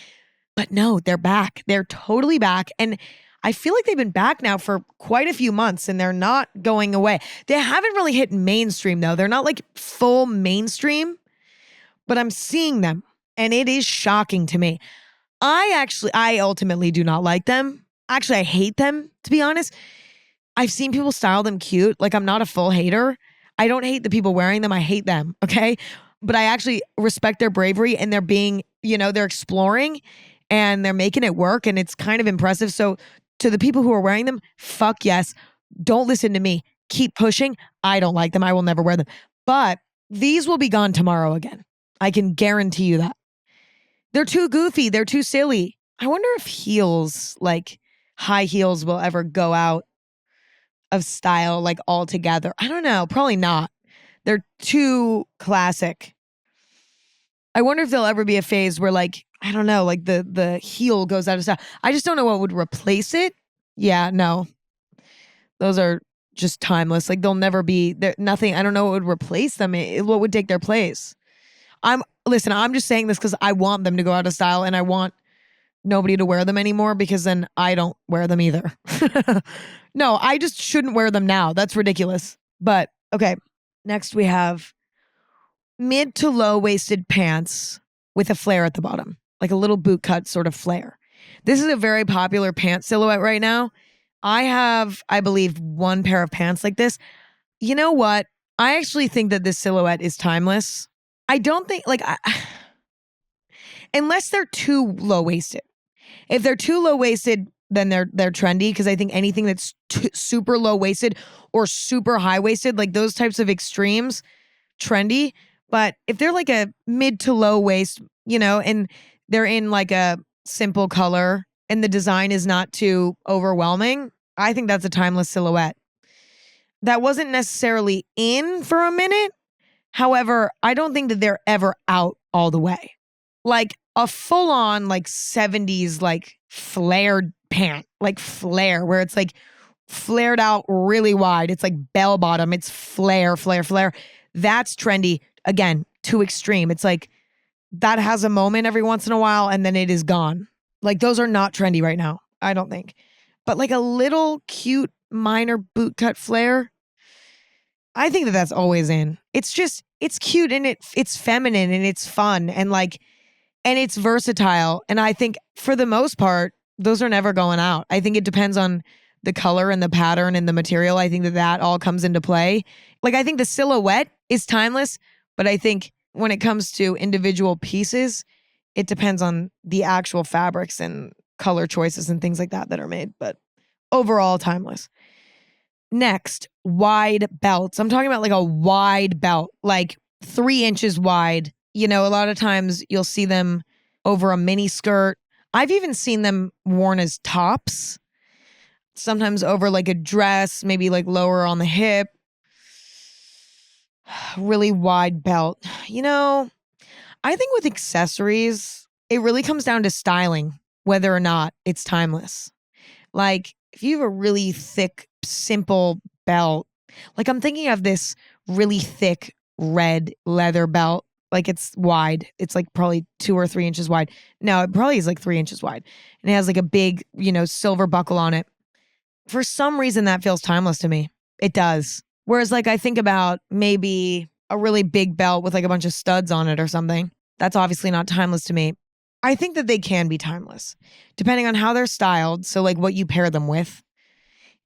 But no, they're back. They're totally back. And I feel like they've been back now for quite a few months and they're not going away. They haven't really hit mainstream though. They're not like full mainstream, but I'm seeing them and it is shocking to me. I ultimately do not like them. Actually, I hate them, to be honest. I've seen people style them cute. Like I'm not a full hater. I don't hate the people wearing them. I hate them. Okay. But I actually respect their bravery and they're being, they're exploring and they're making it work and it's kind of impressive. So to the people who are wearing them, fuck yes. Don't listen to me. Keep pushing. I don't like them. I will never wear them. But these will be gone tomorrow again. I can guarantee you that. They're too goofy. They're too silly. I wonder if heels, like high heels, will ever go out of style like altogether. I don't know. Probably not. They're too classic. I wonder if there'll ever be a phase where like, I don't know, like the heel goes out of style. I just don't know what would replace it. Yeah, no. Those are just timeless. Like they'll never be nothing. I don't know what would replace them. What would take their place? I'm just saying this because I want them to go out of style and I want nobody to wear them anymore because then I don't wear them either. No, I just shouldn't wear them now. That's ridiculous. But okay, next we have mid to low waisted pants with a flare at the bottom, like a little boot cut sort of flare. This is a very popular pant silhouette right now. I have, I believe, one pair of pants like this. You know what? I actually think that this silhouette is timeless. I don't think unless they're too low waisted. If they're too low waisted, then they're trendy because I think anything that's super low waisted or super high waisted, like those types of extremes, trendy. But if they're like a mid to low waist, and they're in like a simple color and the design is not too overwhelming, I think that's a timeless silhouette. That wasn't necessarily in for a minute. However, I don't think that they're ever out all the way. Like a full on like 70s like flared pant, like flare, where it's like flared out really wide. It's like bell bottom. It's flare. That's trendy. Again, too extreme. It's like that has a moment every once in a while and then it is gone. Like those are not trendy right now, I don't think. But like a little cute minor bootcut flare. I think that that's always in. It's just, it's cute and it's feminine and it's fun and and it's versatile. And I think for the most part, those are never going out. I think it depends on the color and the pattern and the material. I think that that all comes into play. I think the silhouette is timeless, but I think when it comes to individual pieces, it depends on the actual fabrics and color choices and things like that that are made. But overall, timeless. Next, wide belts. I'm talking about a wide belt, 3 inches wide. A lot of times you'll see them over a mini skirt. I've even seen them worn as tops, sometimes over a dress, maybe lower on the hip. Really wide belt. I think with accessories, it really comes down to styling, whether or not it's timeless. If you have a really thick, simple belt, I'm thinking of this really thick red leather belt. It's wide. It's probably 2 or 3 inches wide. No, it probably is 3 inches wide. And it has a big, silver buckle on it. For some reason, that feels timeless to me. It does. Whereas I think about maybe a really big belt with a bunch of studs on it or something. That's obviously not timeless to me. I think that they can be timeless depending on how they're styled. So what you pair them with.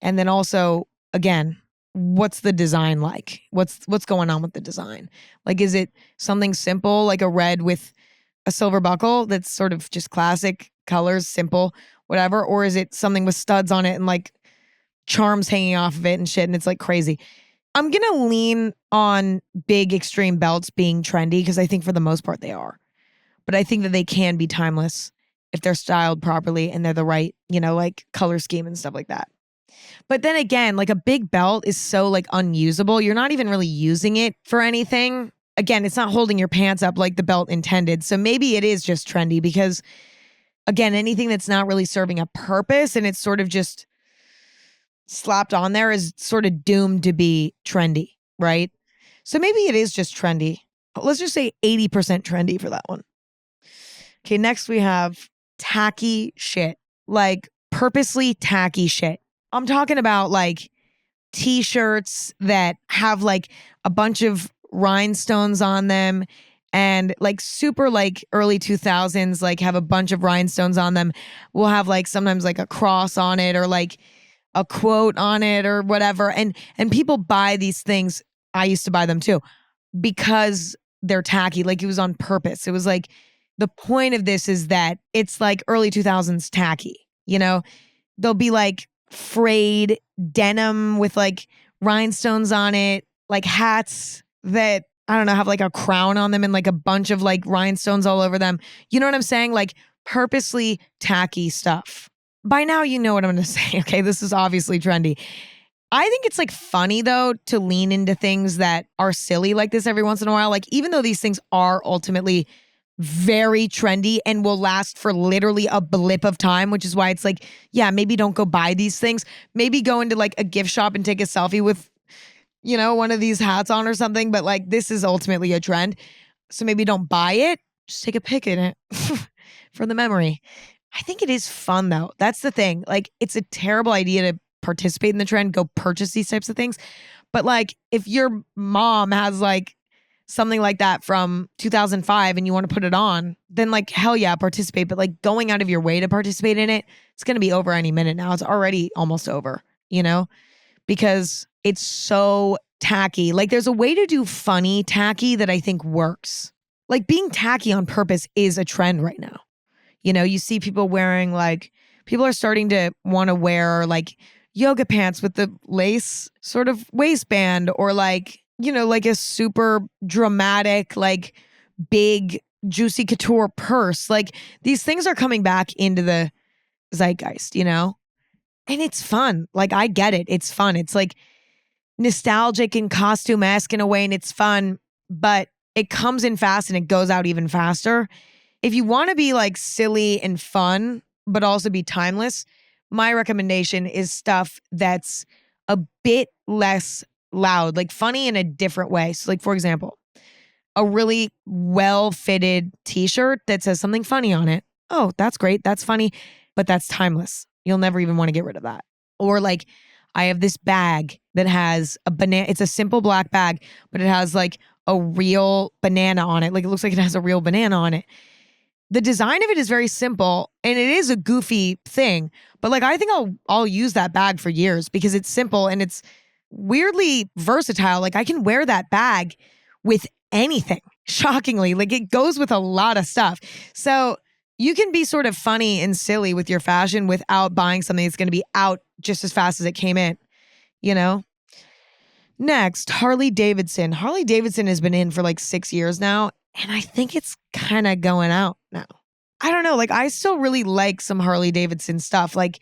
And then also, again, what's the design like? What's going on with the design? Is it something simple like a red with a silver buckle that's sort of just classic colors, simple, whatever? Or is it something with studs on it and charms hanging off of it and shit and it's crazy? I'm going to lean on big extreme belts being trendy because I think for the most part they are. But I think that they can be timeless if they're styled properly and they're the right, color scheme and stuff like that. But then again, a big belt is so unusable. You're not even really using it for anything. Again, it's not holding your pants up like the belt intended. So maybe it is just trendy because, again, anything that's not really serving a purpose and it's sort of just slapped on there is sort of doomed to be trendy, right? So maybe it is just trendy. Let's just say 80% trendy for that one. Okay, next we have tacky shit. Purposely tacky shit. I'm talking about t-shirts that have a bunch of rhinestones on them and super early 2000s have a bunch of rhinestones on them. We'll have sometimes a cross on it or a quote on it or whatever. And people buy these things. I used to buy them too because they're tacky. It was on purpose. It was the point of this is that it's early 2000s tacky, They'll be frayed denim with rhinestones on it, hats that I don't know have a crown on them and a bunch of rhinestones all over them. You know what I'm saying? Purposely tacky stuff. By now you know what I'm going to say. Okay, this is obviously trendy. I think it's funny though to lean into things that are silly like this every once in a while. Even though these things are ultimately very trendy and will last for literally a blip of time, which is why it's yeah, maybe don't go buy these things. Maybe go into a gift shop and take a selfie with, one of these hats on or something. But this is ultimately a trend. So maybe don't buy it. Just take a pic in it for the memory. I think it is fun though. That's the thing. It's a terrible idea to participate in the trend, go purchase these types of things. But if your mom has something like that from 2005 and you want to put it on, then hell yeah, participate. But going out of your way to participate in it, it's going to be over any minute now. It's already almost over, because it's so tacky. There's a way to do funny tacky that I think works. Being tacky on purpose is a trend right now. You see people wearing people are starting to want to wear yoga pants with the lace sort of waistband or a super dramatic, big, juicy couture purse. These things are coming back into the zeitgeist, And it's fun. I get it. It's fun. It's nostalgic and costume-esque in a way, and it's fun, but it comes in fast and it goes out even faster. If you want to be silly and fun, but also be timeless, my recommendation is stuff that's a bit less loud, funny in a different way. So for example, a really well-fitted t-shirt that says something funny on it. Oh, that's great. That's funny, but that's timeless. You'll never even want to get rid of that. Or I have this bag that has a banana. It's a simple black bag, but it has like a real banana on it. Like it looks like it has a real banana on it. The design of it is very simple and it is a goofy thing, but like I think I'll use that bag for years because it's simple and it's weirdly versatile. Like I can wear that bag with anything. Shockingly, like it goes with a lot of stuff. So you can be sort of funny and silly with your fashion without buying something that's going to be out just as fast as it came in, you know? Next, Harley-Davidson. Harley-Davidson has been in for like 6 years now, and I think it's kind of going out now. I don't know. Like, I still really like some Harley-Davidson stuff. Like,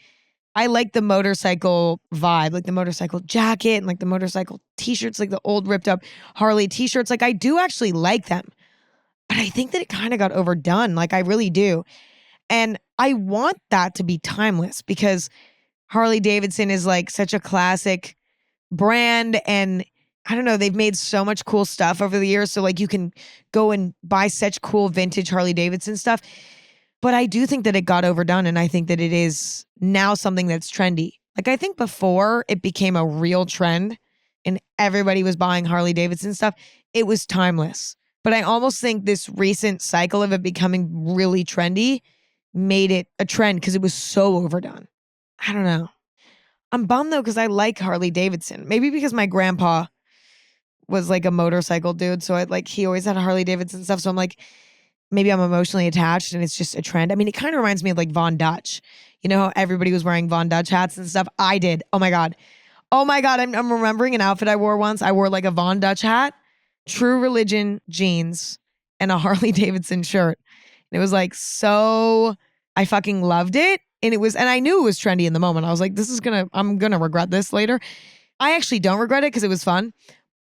I like the motorcycle vibe, like the motorcycle jacket and like the motorcycle t-shirts, like the old ripped up Harley t-shirts. Like, I do actually like them, but I think that it kind of got overdone. Like, I really do. And I want that to be timeless because Harley-Davidson is like such a classic brand and I don't know, they've made so much cool stuff over the years. So like you can go and buy such cool vintage Harley-Davidson stuff. But I do think that it got overdone and I think that it is now something that's trendy. Like I think before it became a real trend and everybody was buying Harley-Davidson stuff, it was timeless. But I almost think this recent cycle of it becoming really trendy made it a trend because it was so overdone. I don't know. I'm bummed though because I like Harley Davidson. Maybe because my grandpa was like a motorcycle dude, so he always had Harley Davidson stuff. So I'm like, maybe I'm emotionally attached, and it's just a trend. I mean, it kind of reminds me of like Von Dutch. You know how everybody was wearing Von Dutch hats and stuff. I did. Oh my god. Oh my god. I'm remembering an outfit I wore once. I wore like a Von Dutch hat, True Religion jeans, and a Harley Davidson shirt. And it was like so. I fucking loved it. And I knew it was trendy in the moment. I was like, I'm gonna regret this later. I actually don't regret it because it was fun,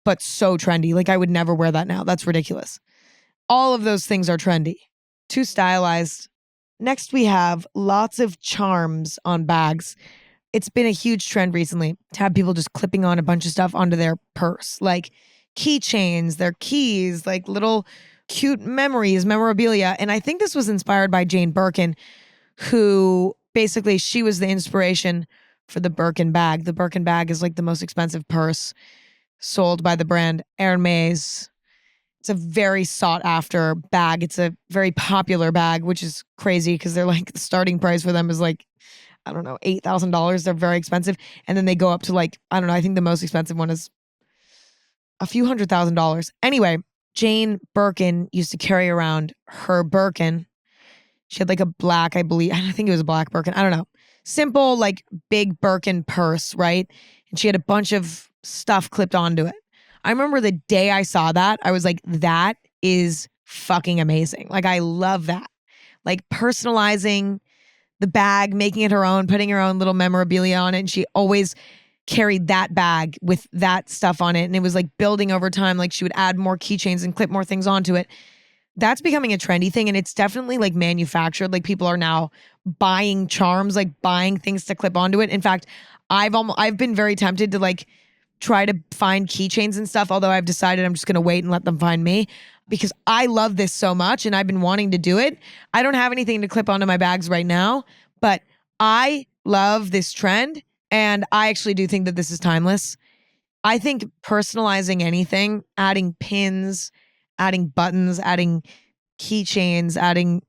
but so trendy. Like I would never wear that now. That's ridiculous. All of those things are trendy. Too stylized. Next, we have lots of charms on bags. It's been a huge trend recently to have people just clipping on a bunch of stuff onto their purse, like keychains, their keys, like little cute memories, memorabilia. And I think this was inspired by Jane Birkin, who basically she was the inspiration for the Birkin bag. The Birkin bag is like the most expensive purse sold by the brand Hermes. It's a very sought after bag. It's a very popular bag, which is crazy because they're like the starting price for them is like, I don't know, $8,000. They're very expensive. And then they go up to like, I don't know, I think the most expensive one is a few $100,000. Anyway, Jane Birkin used to carry around her Birkin. She had like a black, I think it was a black Birkin. I don't know. Simple, like big Birkin purse, right? And she had a bunch of stuff clipped onto it. I remember the day I saw that, I was like, that is fucking amazing. Like, I love that. Like personalizing the bag, making it her own, putting her own little memorabilia on it. And she always carried that bag with that stuff on it. And it was like building over time. Like she would add more keychains and clip more things onto it. That's becoming a trendy thing. And it's definitely like manufactured. Like people are now buying charms, like buying things to clip onto it. In fact, I've been very tempted to like try to find keychains and stuff. Although I've decided I'm just going to wait and let them find me because I love this so much and I've been wanting to do it. I don't have anything to clip onto my bags right now, but I love this trend. And I actually do think that this is timeless. I think personalizing anything, adding pins, adding buttons, adding keychains, adding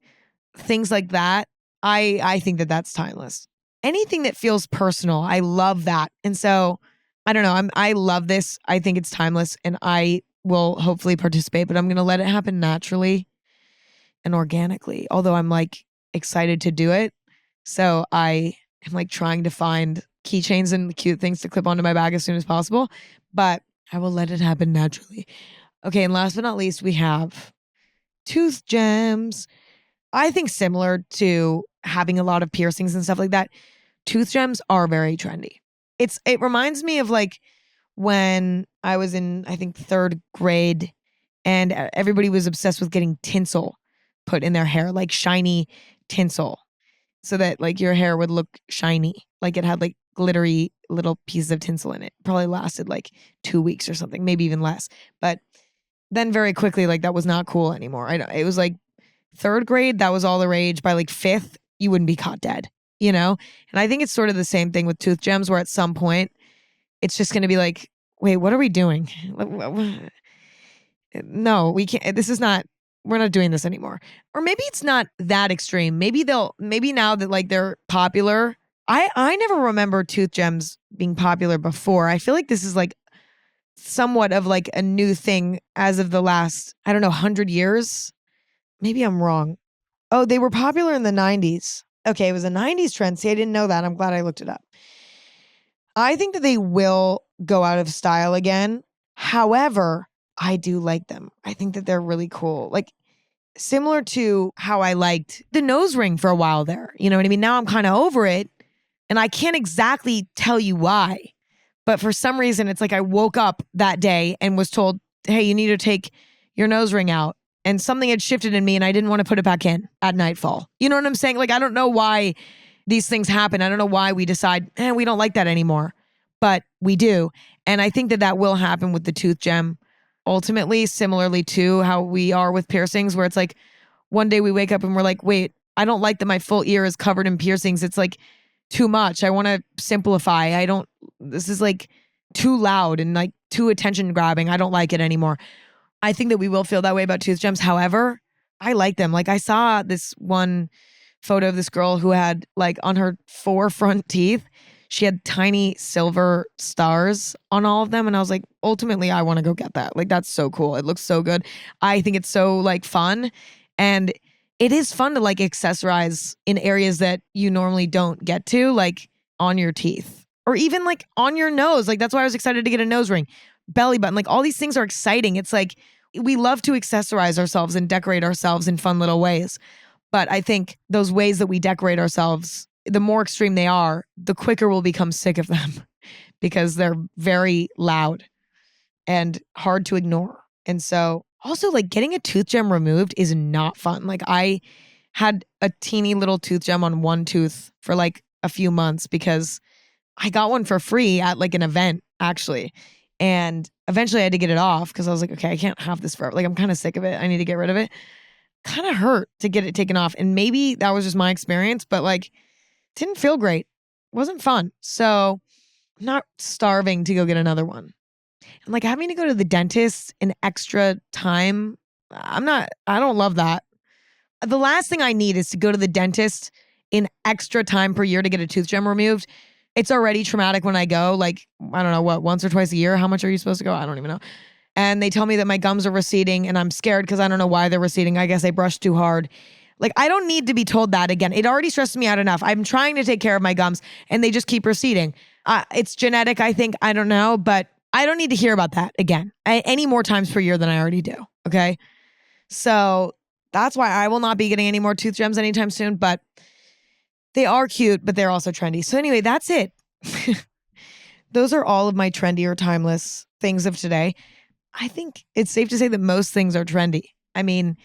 things like that, I think that that's timeless. Anything that feels personal, I love that. And so, I don't know, I love this. I think it's timeless and I will hopefully participate, but I'm going to let it happen naturally and organically. Although I'm like excited to do it. So I am like trying to find keychains and cute things to clip onto my bag as soon as possible, but I will let it happen naturally. Okay, and last but not least, we have tooth gems. I think similar to having a lot of piercings and stuff like that, tooth gems are very trendy. It reminds me of like when I was in, I think, 3rd grade and everybody was obsessed with getting tinsel put in their hair, like shiny tinsel, so that like your hair would look shiny, like it had like glittery little pieces of tinsel in it. Probably lasted like 2 weeks or something, maybe even less. But then very quickly, like that was not cool anymore. It was like 3rd grade, that was all the rage. By like 5th, you wouldn't be caught dead, you know? And I think it's sort of the same thing with tooth gems where at some point it's just going to be like, wait, what are we doing? No, we can't. We're not doing this anymore. Or maybe it's not that extreme. Maybe now that like they're popular. I never remember tooth gems being popular before. I feel like this is like somewhat of like a new thing as of the last, I don't know, 100 years. Maybe I'm wrong. Oh, they were popular in the 90s. Okay, it was a 90s trend. See, I didn't know that. I'm glad I looked it up. I think that they will go out of style again. However, I do like them. I think that they're really cool. Like similar to how I liked the nose ring for a while there. You know what I mean? Now I'm kind of over it and I can't exactly tell you why. But for some reason, it's like I woke up that day and was told, hey, you need to take your nose ring out. And something had shifted in me and I didn't want to put it back in at nightfall. You know what I'm saying? Like, I don't know why these things happen. I don't know why we decide, we don't like that anymore. But we do. And I think that that will happen with the tooth gem. Ultimately, similarly to how we are with piercings, where it's like one day we wake up and we're like, wait, I don't like that my full ear is covered in piercings. It's like too much. I want to simplify. This is like too loud and like too attention grabbing. I don't like it anymore. I think that we will feel that way about tooth gems. However, I like them. Like I saw this one photo of this girl who had like on her 4 front teeth, she had tiny silver stars on all of them. And I was like, ultimately, I want to go get that. Like, that's so cool. It looks so good. I think it's so like fun. And it is fun to like accessorize in areas that you normally don't get to, like on your teeth or even like on your nose. Like, that's why I was excited to get a nose ring, belly button. Like all these things are exciting. It's like, we love to accessorize ourselves and decorate ourselves in fun little ways. But I think those ways that we decorate ourselves, the more extreme they are, the quicker we'll become sick of them because they're very loud and hard to ignore. And so also like getting a tooth gem removed is not fun. Like I had a teeny little tooth gem on one tooth for like a few months because I got one for free at like an event actually. And eventually I had to get it off because I was like, okay, I can't have this forever. Like I'm kind of sick of it. I need to get rid of it. Kind of hurt to get it taken off. And maybe that was just my experience, but like didn't feel great. Wasn't fun. So I'm not starving to go get another one. And like having to go to the dentist in extra time, I don't love that. The last thing I need is to go to the dentist in extra time per year to get a tooth gem removed. It's already traumatic when I go, like, I don't know what, once or twice a year. How much are you supposed to go? I don't even know. And they tell me that my gums are receding and I'm scared because I don't know why they're receding. I guess I brushed too hard. Like, I don't need to be told that again. It already stresses me out enough. I'm trying to take care of my gums and they just keep receding. It's genetic, I think. I don't know, but I don't need to hear about that again any more times per year than I already do. Okay. So that's why I will not be getting any more tooth gems anytime soon, but they are cute, but they're also trendy. So anyway, that's it. Those are all of my trendy or timeless things of today. I think it's safe to say that most things are trendy. I mean,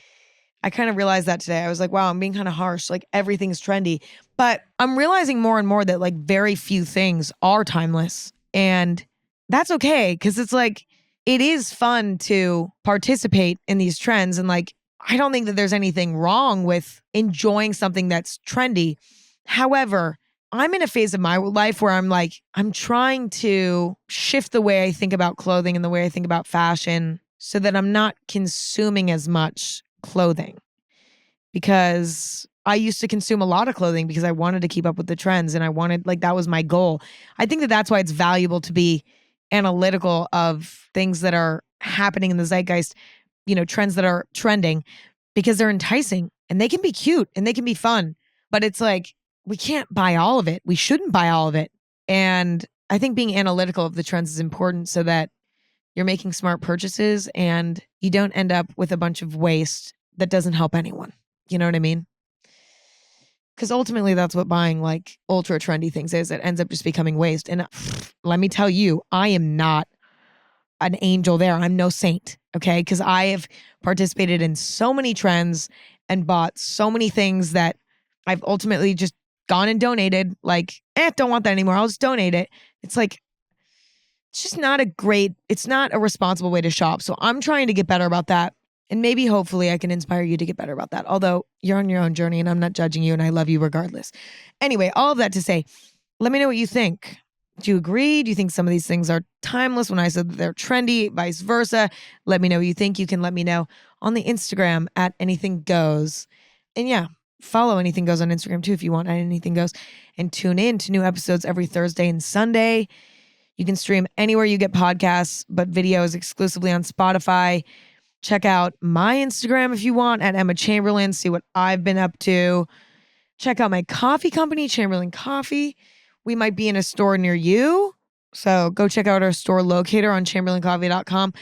I kind of realized that today. I was like, wow, I'm being kind of harsh. Like everything's trendy. But I'm realizing more and more that like very few things are timeless. And that's okay. Because it's like, it is fun to participate in these trends. And like, I don't think that there's anything wrong with enjoying something that's trendy. However, I'm in a phase of my life where I'm like, I'm trying to shift the way I think about clothing and the way I think about fashion so that I'm not consuming as much clothing. Because I used to consume a lot of clothing because I wanted to keep up with the trends and I wanted, like, that was my goal. I think that that's why it's valuable to be analytical of things that are happening in the zeitgeist, you know, trends that are trending because they're enticing and they can be cute and they can be fun. But it's like, we can't buy all of it. We shouldn't buy all of it. And I think being analytical of the trends is important so that you're making smart purchases and you don't end up with a bunch of waste that doesn't help anyone. You know what I mean? Because ultimately that's what buying like ultra trendy things is. It ends up just becoming waste. And let me tell you, I am not an angel there. I'm no saint. Okay. Because I have participated in so many trends and bought so many things that I've ultimately just gone and donated. Like, don't want that anymore. I'll just donate it. It's like, it's just not it's not a responsible way to shop. So I'm trying to get better about that. And maybe hopefully I can inspire you to get better about that. Although you're on your own journey and I'm not judging you and I love you regardless. Anyway, all of that to say, let me know what you think. Do you agree? Do you think some of these things are timeless when I said that they're trendy, vice versa? Let me know what you think. You can let me know on the Instagram at anything goes. And yeah, follow anything goes on Instagram too if you want at anything goes. And tune in to new episodes every Thursday and Sunday. You can stream anywhere you get podcasts, but video is exclusively on Spotify. Check out my Instagram if you want at Emma Chamberlain. See what I've been up to. Check out my coffee company, Chamberlain Coffee. We might be in a store near you. So go check out our store locator on chamberlaincoffee.com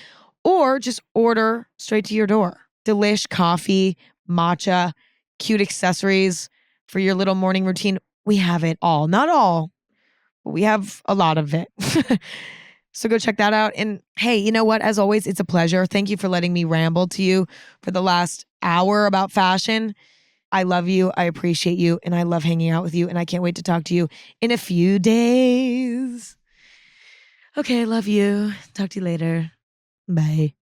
or just order straight to your door. Delish coffee, matcha, cute accessories for your little morning routine. We have it all. Not all, but we have a lot of it. So go check that out. And hey, you know what? As always, it's a pleasure. Thank you for letting me ramble to you for the last hour about fashion. I love you. I appreciate you. And I love hanging out with you. And I can't wait to talk to you in a few days. Okay, love you. Talk to you later. Bye.